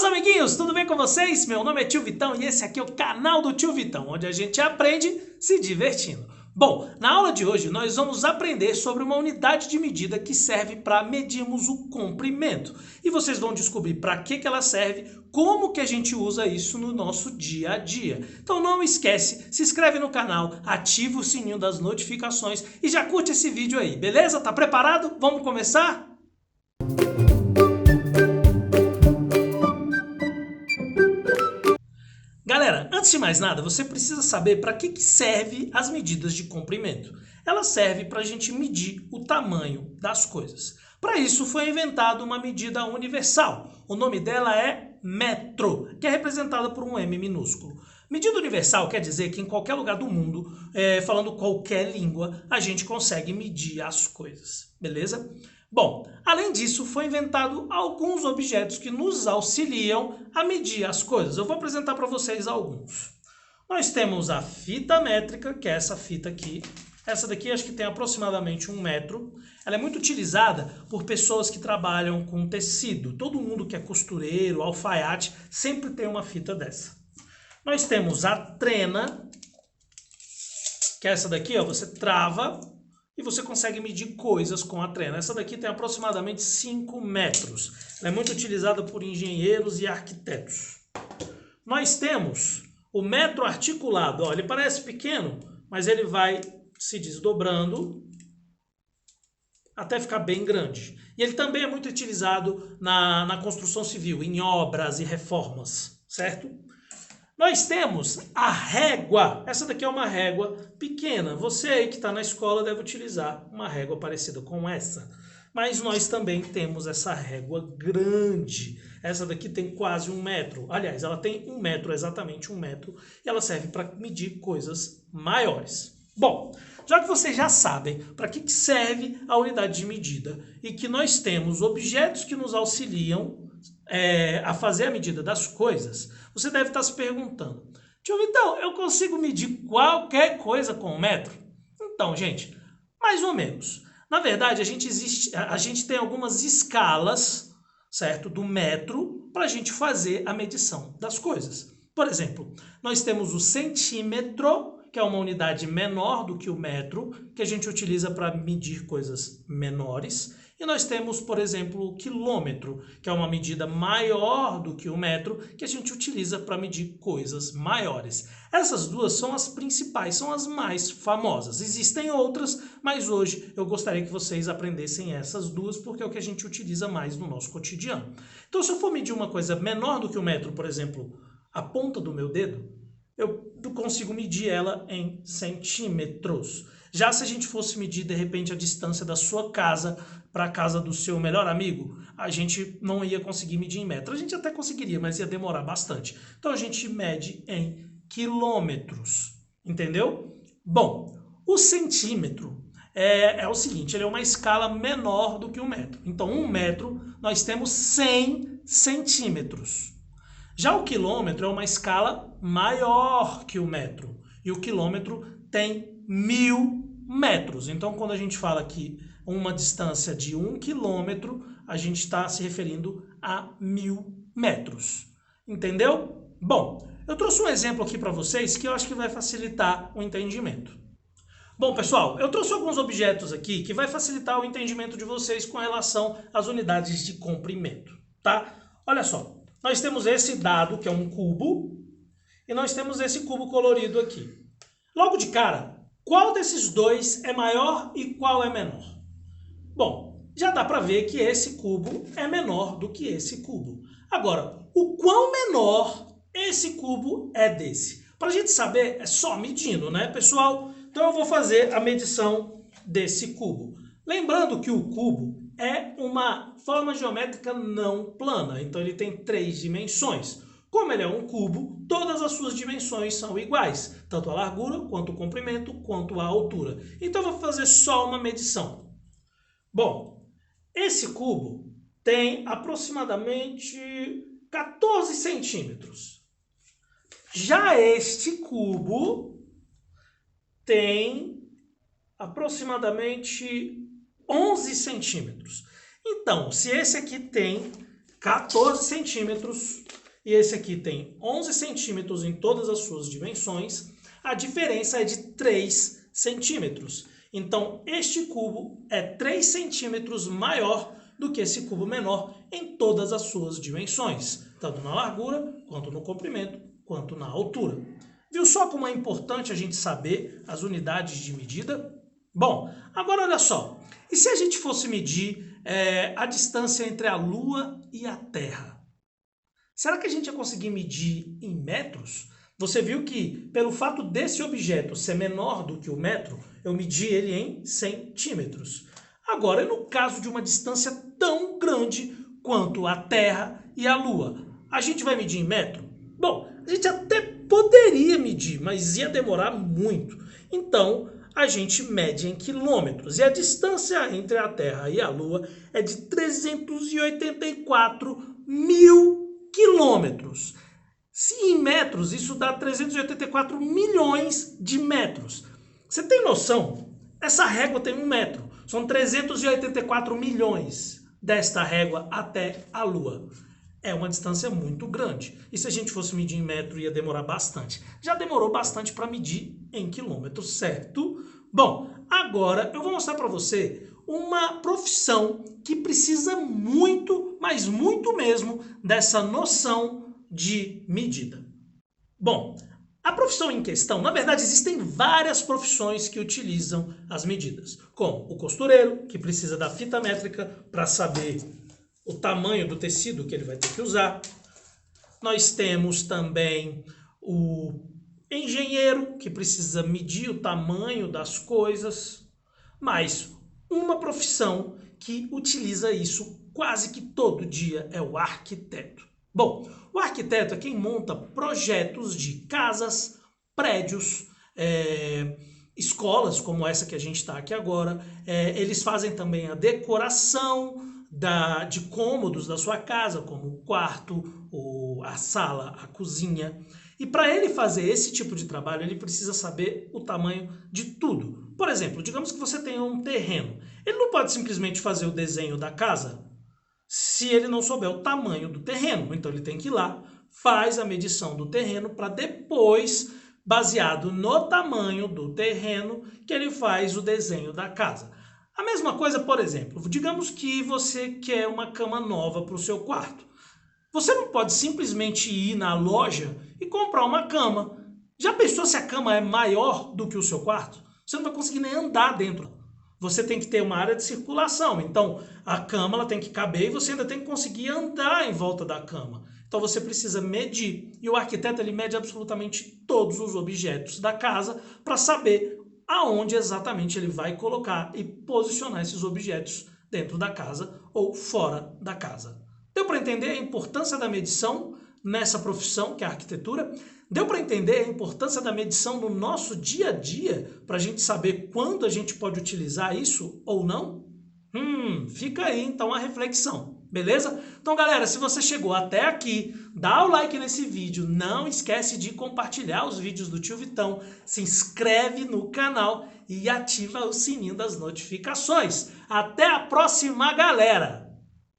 amiguinhos, tudo bem com vocês? Meu nome é Tio Vitão e esse aqui é o canal do Tio Vitão, onde a gente aprende se divertindo. Bom, na aula de hoje nós vamos aprender sobre uma unidade de medida que serve para medirmos o comprimento. E vocês vão descobrir para que ela serve, como que a gente usa isso no nosso dia a dia. Então não esquece, se inscreve no canal, ativa o sininho das notificações e já curte esse vídeo aí, beleza? Tá preparado? Vamos começar? Galera, antes de mais nada, você precisa saber para que serve as medidas de comprimento. Ela serve para a gente medir o tamanho das coisas. Para isso foi inventada uma medida universal. O nome dela é metro, que é representada por um M minúsculo. Medida universal quer dizer que em qualquer lugar do mundo, falando qualquer língua, a gente consegue medir as coisas, beleza? Bom, além disso, foi inventado alguns objetos que nos auxiliam a medir as coisas. Eu vou apresentar para vocês alguns. Nós temos a fita métrica, que é essa fita aqui. Essa daqui acho que tem aproximadamente 1 metro. Ela é muito utilizada por pessoas que trabalham com tecido. Todo mundo que é costureiro, alfaiate, sempre tem uma fita dessa. Nós temos a trena, que é essa daqui, ó, você trava e você consegue medir coisas com a trena. Essa daqui tem aproximadamente 5 metros. Ela é muito utilizada por engenheiros e arquitetos. Nós temos o metro articulado. Ó, ele parece pequeno, mas ele vai se desdobrando até ficar bem grande. E ele também é muito utilizado na construção civil, em obras e reformas, certo? Nós temos a régua. Essa daqui é uma régua pequena. Você aí que está na escola deve utilizar uma régua parecida com essa. Mas nós também temos essa régua grande. Essa daqui tem quase 1 metro. Aliás, ela tem 1 metro, exatamente 1 metro. E ela serve para medir coisas maiores. Bom, já que vocês já sabem para que serve a unidade de medida e que nós temos objetos que nos auxiliam a fazer a medida das coisas, você deve estar se perguntando: Tio Vitão, eu consigo medir qualquer coisa com 1 metro? Então, gente, mais ou menos. Na verdade, a gente tem algumas escalas, certo, do metro para a gente fazer a medição das coisas. Por exemplo, nós temos o centímetro, que é uma unidade menor do que o metro, que a gente utiliza para medir coisas menores. E nós temos, por exemplo, o quilômetro, que é uma medida maior do que o metro, que a gente utiliza para medir coisas maiores. Essas duas são as principais, são as mais famosas. Existem outras, mas hoje eu gostaria que vocês aprendessem essas duas, porque é o que a gente utiliza mais no nosso cotidiano. Então, se eu for medir uma coisa menor do que o metro, por exemplo, a ponta do meu dedo, eu consigo medir ela em centímetros. Já se a gente fosse medir, de repente, a distância da sua casa para a casa do seu melhor amigo, a gente não ia conseguir medir em metro. A gente até conseguiria, mas ia demorar bastante. Então a gente mede em quilômetros, entendeu? Bom, o centímetro é o seguinte, ele é uma escala menor do que 1 metro. Então 1 metro nós temos 100 centímetros. Já o quilômetro é uma escala maior que o metro. E o quilômetro tem 1000 metros. Então, quando a gente fala aqui uma distância de 1 quilômetro, a gente está se referindo a 1000 metros. Entendeu? Bom, eu trouxe um exemplo aqui para vocês que eu acho que vai facilitar o entendimento. Bom, pessoal, eu trouxe alguns objetos aqui que vai facilitar o entendimento de vocês com relação às unidades de comprimento, tá? Olha só. Nós temos esse dado, que é um cubo, e nós temos esse cubo colorido aqui. Logo de cara, qual desses dois é maior e qual é menor? Bom, já dá para ver que esse cubo é menor do que esse cubo. Agora, o quão menor esse cubo é desse? Para a gente saber, é só medindo, né, pessoal? Então eu vou fazer a medição desse cubo. Lembrando que o cubo é uma forma geométrica não plana, então ele tem 3 dimensões. Como ele é um cubo, todas as suas dimensões são iguais, tanto a largura, quanto o comprimento, quanto a altura. Então eu vou fazer só uma medição. Bom, esse cubo tem aproximadamente 14 centímetros. Já este cubo tem aproximadamente 11 centímetros. Então, se esse aqui tem 14 centímetros, e esse aqui tem 11 centímetros em todas as suas dimensões, a diferença é de 3 centímetros. Então, este cubo é 3 centímetros maior do que esse cubo menor em todas as suas dimensões, tanto na largura, quanto no comprimento, quanto na altura. Viu só como é importante a gente saber as unidades de medida? Bom, agora olha só, e se a gente fosse medir a distância entre a Lua e a Terra? Será que a gente ia conseguir medir em metros? Você viu que, pelo fato desse objeto ser menor do que o metro, eu medi ele em centímetros. Agora, no caso de uma distância tão grande quanto a Terra e a Lua, a gente vai medir em metro? Bom, a gente até poderia medir, mas ia demorar muito. Então, a gente mede em quilômetros. E a distância entre a Terra e a Lua é de 384 mil quilômetros. Se em metros, isso dá 384 milhões de metros. Você tem noção? Essa régua tem 1 metro. São 384 milhões desta régua até a Lua. É uma distância muito grande. E se a gente fosse medir em metro, ia demorar bastante. Já demorou bastante para medir em quilômetros, certo? Bom, agora eu vou mostrar para você uma profissão que precisa muito, mas muito mesmo, dessa noção de medida. Bom, a profissão em questão, na verdade, existem várias profissões que utilizam as medidas, como o costureiro, que precisa da fita métrica para saber o tamanho do tecido que ele vai ter que usar. Nós temos também o engenheiro, que precisa medir o tamanho das coisas, mas uma profissão que utiliza isso quase que todo dia é o arquiteto. Bom, o arquiteto é quem monta projetos de casas, prédios, escolas, como essa que a gente está aqui agora. Eles fazem também a decoração de cômodos da sua casa, como o quarto, a sala, a cozinha. E para ele fazer esse tipo de trabalho, ele precisa saber o tamanho de tudo. Por exemplo, digamos que você tenha um terreno. Ele não pode simplesmente fazer o desenho da casa se ele não souber o tamanho do terreno. Então ele tem que ir lá, faz a medição do terreno para depois, baseado no tamanho do terreno, que ele faz o desenho da casa. A mesma coisa, por exemplo, digamos que você quer uma cama nova para o seu quarto. Você não pode simplesmente ir na loja e comprar uma cama. Já pensou se a cama é maior do que o seu quarto? Você não vai conseguir nem andar dentro. Você tem que ter uma área de circulação. Então, a cama ela tem que caber e você ainda tem que conseguir andar em volta da cama. Então, você precisa medir. E o arquiteto ele mede absolutamente todos os objetos da casa para saber aonde exatamente ele vai colocar e posicionar esses objetos dentro da casa ou fora da casa. Deu para entender a importância da medição nessa profissão, que é a arquitetura? Deu para entender a importância da medição no nosso dia a dia, para a gente saber quando a gente pode utilizar isso ou não? Fica aí então a reflexão, beleza? Então galera, se você chegou até aqui, dá o like nesse vídeo, não esquece de compartilhar os vídeos do Tio Vitão, se inscreve no canal e ativa o sininho das notificações. Até a próxima, galera!